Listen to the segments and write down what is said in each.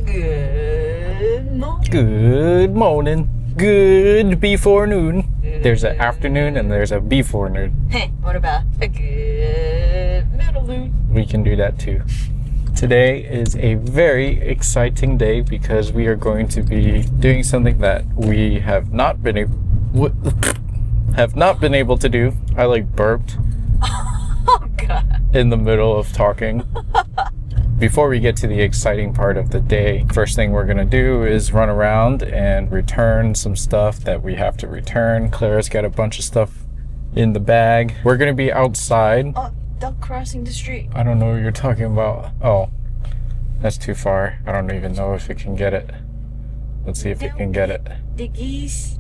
Good morning. Good morning. Good before noon. There's an afternoon and there's a before noon. Hey, what about a good middle noon? We can do that too. Today is a very exciting day because we are going to be doing something that we have not been able to do. I burped Oh, God. in the middle of talking. Before we get to the exciting part of the day, first thing we're gonna do is run around and return some stuff that we have to return. Clara's got a bunch of stuff in the bag. We're gonna be outside. Oh, duck crossing the street. I don't know what you're talking about. Oh, that's too far. I don't even know if it can get it. Let's see if it can get it. The geese.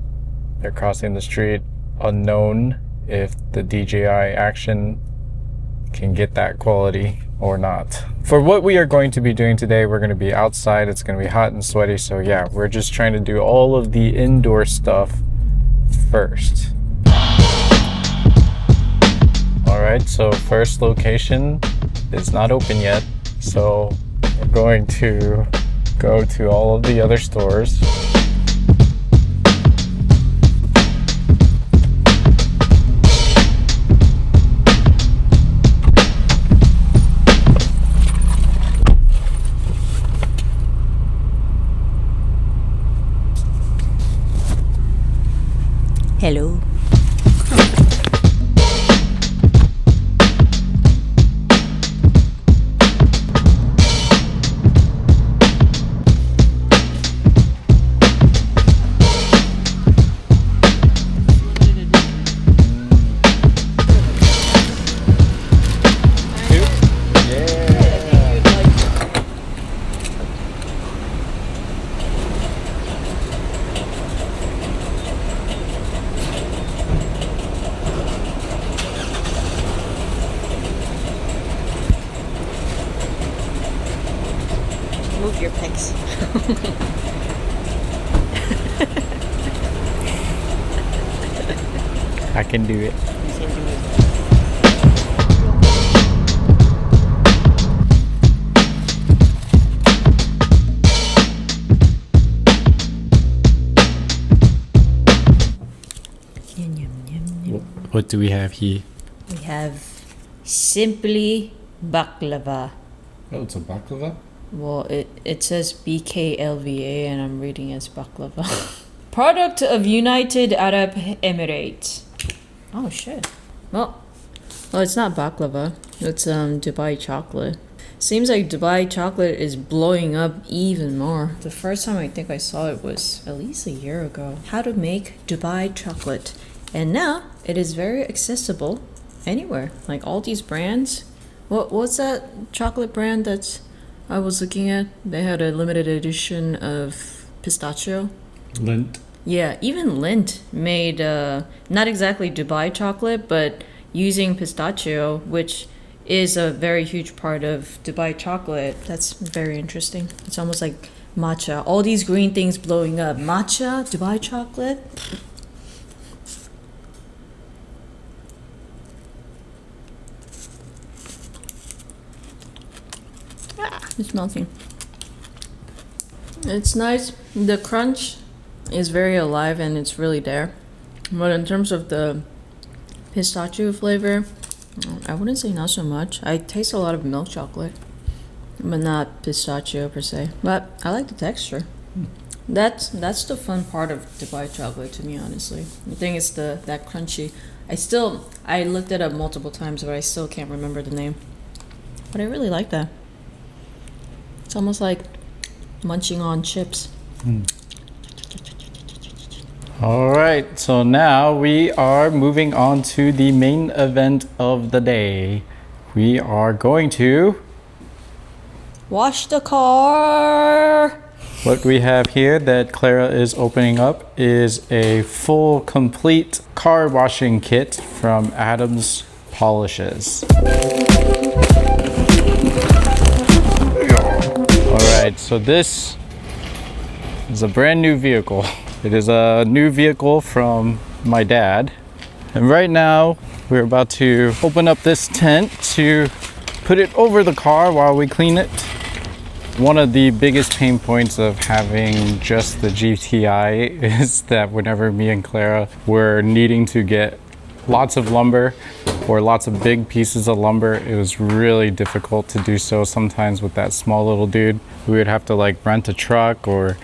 They're crossing the street. Unknown if the DJI Action can get that quality or not. For what we are going to be doing today, we're going to be outside. It's going to be hot and sweaty. So yeah, we're just trying to do all of the indoor stuff first. All right, so first location is not open yet. So we're going to go to all of the other stores. Hello. Move your pics. I can do it. What do we have here? We have Simply Baklava. Oh, it's a baklava? Well, it says BKLVA and I'm reading as baklava. Product of United Arab Emirates. Oh shit. Well, it's not baklava. It's Dubai chocolate. Seems like Dubai chocolate is blowing up even more. The first time I think I saw it was at least a year ago. How to make Dubai chocolate. And now it is very accessible anywhere. Like all these brands. What's that chocolate brand that's I was looking at? They had a limited edition of pistachio. Lindt. Yeah, even Lindt made not exactly Dubai chocolate, but using pistachio, which is a very huge part of Dubai chocolate. That's very interesting. It's almost like matcha. All these green things blowing up. Matcha, Dubai chocolate. It's melting. It's nice. The crunch is very alive and it's really there. But in terms of the pistachio flavor, I wouldn't say not so much. I taste a lot of milk chocolate, but not pistachio per se. But I like the texture. That's the fun part of Dubai chocolate to me, honestly. The thing is that crunchy. I looked it up multiple times, but I still can't remember the name. But I really like that. It's almost like munching on chips. All right, so now we are moving on to the main event of the day. We are going to wash the car. What we have here that Clara is opening up is a full, complete car washing kit from Adams Polishes. Alright, so this is a brand new vehicle. It is a new vehicle from my dad. And right now, we're about to open up this tent to put it over the car while we clean it. One of the biggest pain points of having just the GTI is that whenever me and Clara were needing to get lots of lumber or lots of big pieces of lumber, it was really difficult to do so. Sometimes with that small little dude, we would have to like rent a truck or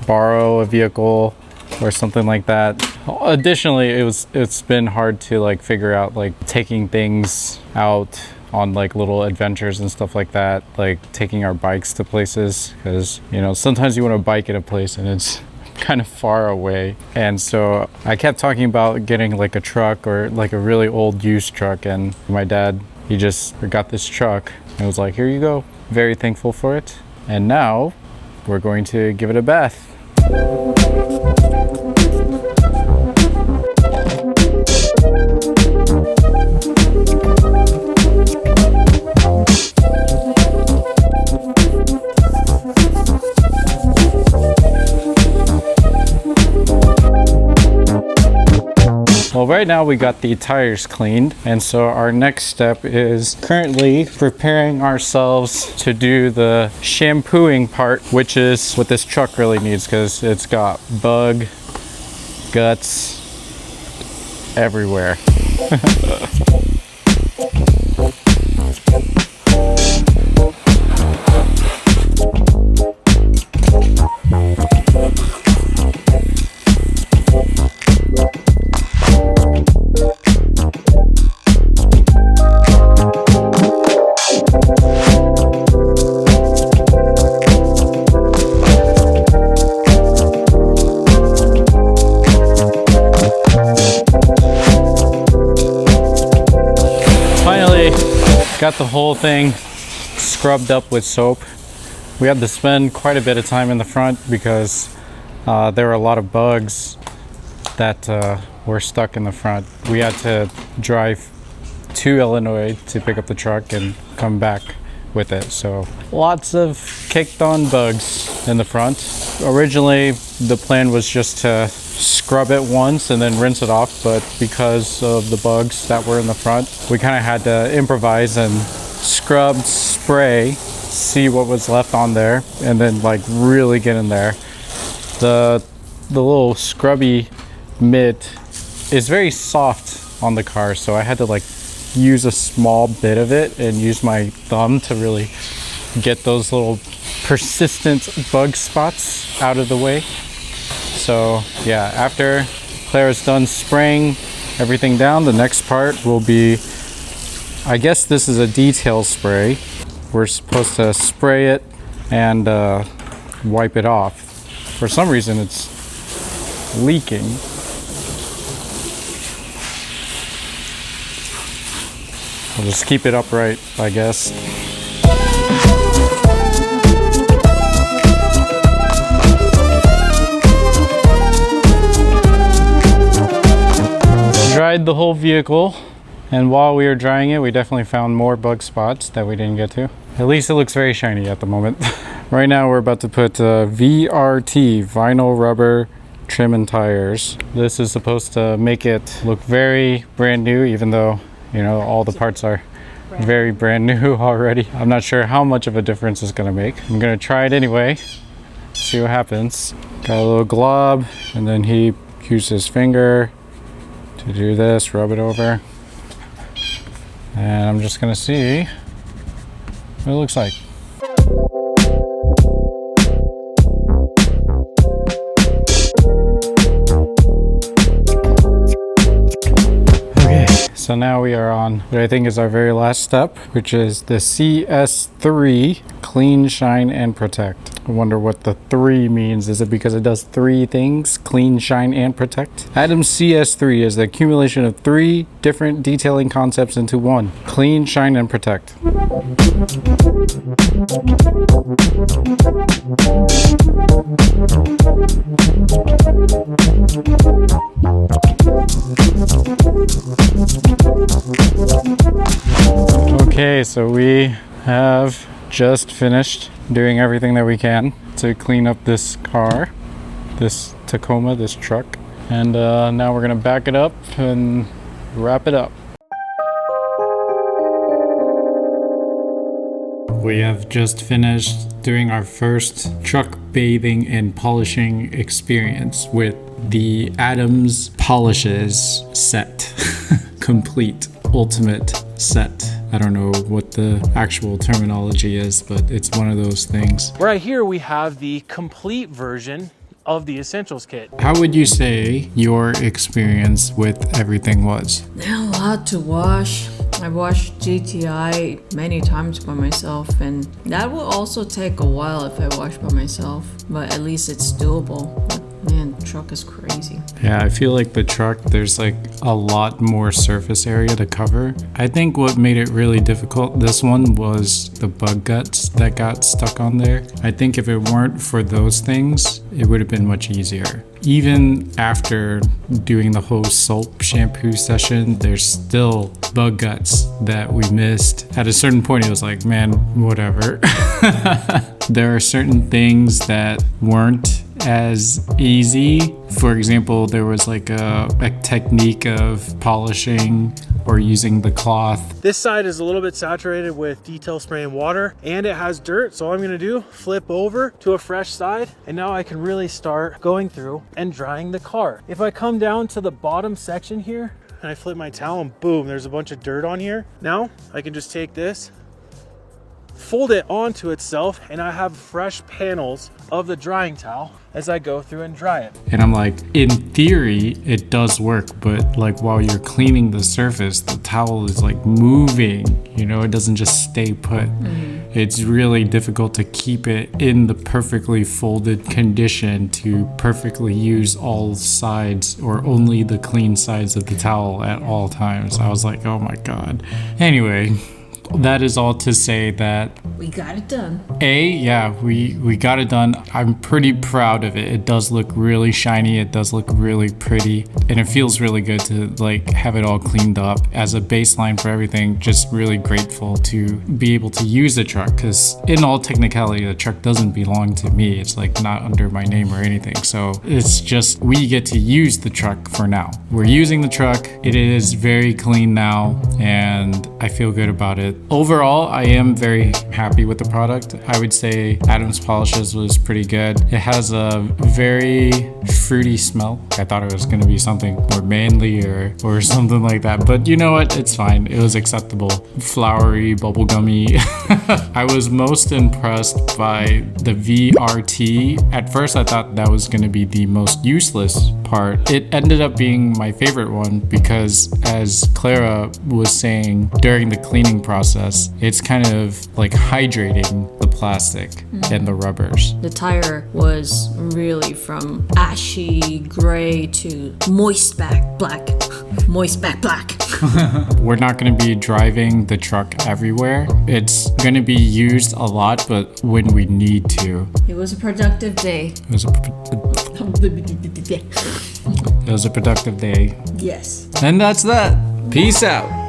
borrow a vehicle or something like that. Additionally, it's been hard to like figure out like taking things out on like little adventures and stuff like that, like taking our bikes to places, because you know sometimes you want to bike at a place and it's kind of far away. And so I kept talking about getting like a truck or like a really old used truck, and my dad, he just got this truck and was like, here you go. Very thankful for it. And now we're going to give it a bath. Well, right now we got the tires cleaned, and so our next step is currently preparing ourselves to do the shampooing part, which is what this truck really needs because it's got bug guts everywhere. Got the whole thing scrubbed up with soap. We had to spend quite a bit of time in the front because there were a lot of bugs that were stuck in the front. We had to drive to Illinois to pick up the truck and come back with it. So lots of kicked on bugs in the front. Originally, the plan was just to scrub it once and then rinse it off, but because of the bugs that were in the front, we kind of had to improvise and scrub, spray, see what was left on there, and then like really get in there. The little scrubby mitt is very soft on the car, so I had to like use a small bit of it and use my thumb to really get those little persistent bug spots out of the way. So yeah, after Clara's done spraying everything down, the next part will be, I guess this is a detail spray. We're supposed to spray it and wipe it off. For some reason it's leaking. I'll just keep it upright, I guess. Dried the whole vehicle, and while we were drying it, we definitely found more bug spots that we didn't get to. At least it looks very shiny at the moment. Right now we're about to put VRT, vinyl rubber trim and tires. This is supposed to make it look very brand new, even though, you know, all the parts are very brand new already. I'm not sure how much of a difference it's gonna make. I'm gonna try it anyway, see what happens. Got a little glob, and then he used his finger to do this, rub it over. And I'm just gonna see what it looks like. So now we are on what I think is our very last step, which is the CS3 Clean, Shine, and Protect. I wonder what the 3 means. Is it because it does 3 things? Clean, shine, and protect? Adams CS3 is the accumulation of 3 different detailing concepts into one. Clean, shine, and protect. Okay, so we have just finished doing everything that we can to clean up this car, this Tacoma, this truck, and now we're gonna back it up and wrap it up. We have just finished doing our first truck bathing and polishing experience with the Adams Polishes set. Complete, ultimate set. I don't know what the actual terminology is, but it's one of those things. Right here we have the complete version of the Essentials kit. How would you say your experience with everything was? A lot to wash. I washed GTI many times by myself, and that will also take a while if I wash by myself, but at least it's doable. But man, the truck is crazy. Yeah, I feel like the truck, there's like a lot more surface area to cover. I think what made it really difficult, this one, was the bug guts that got stuck on there. I think if it weren't for those things, it would have been much easier. Even after doing the whole soap shampoo session, there's still bug guts that we missed. At a certain point, it was like, man, whatever. There are certain things that weren't as easy. For example, there was like a technique of polishing or using the cloth. This side is a little bit saturated with detail spray and water, and it has dirt. So all I'm gonna do, flip over to a fresh side, and now I can really start going through and drying the car. If I come down to the bottom section here, and I flip my towel, and boom, there's a bunch of dirt on here. Now I can just take this, fold it onto itself, and I have fresh panels of the drying towel as I go through and dry it. And I'm like, in theory, it does work, but like while you're cleaning the surface, the towel is like moving, you know, it doesn't just stay put. It's really difficult to keep it in the perfectly folded condition to perfectly use all sides or only the clean sides of the towel at all times. I was like, oh my God. Anyway, that is all to say that We got it done. we got it done. I'm pretty proud of it. It does look really shiny. It does look really pretty, and it feels really good to like have it all cleaned up. As a baseline for everything, just really grateful to be able to use the truck, because in all technicality, the truck doesn't belong to me. It's like not under my name or anything. So it's just we get to use the truck for now. We're using the truck. It is very clean now, and I feel good about it. Overall, I am very happy with the product. I would say Adams Polishes was pretty good. It has a very fruity smell. I thought it was going to be something more manly or something like that, but you know what? It's fine. It was acceptable. Flowery, bubblegummy. I was most impressed by the VRT. At first, I thought that was going to be the most useless part. It ended up being my favorite one because, as Clara was saying during the cleaning process, it's kind of like hydrating the plastic and the rubbers. The tire was really from ashy gray to moist back black. Moist back black. We're not going to be driving the truck everywhere. It's going to be used a lot, but when we need to. It was a productive day. It was a productive day. Yes. And that's that. Peace out.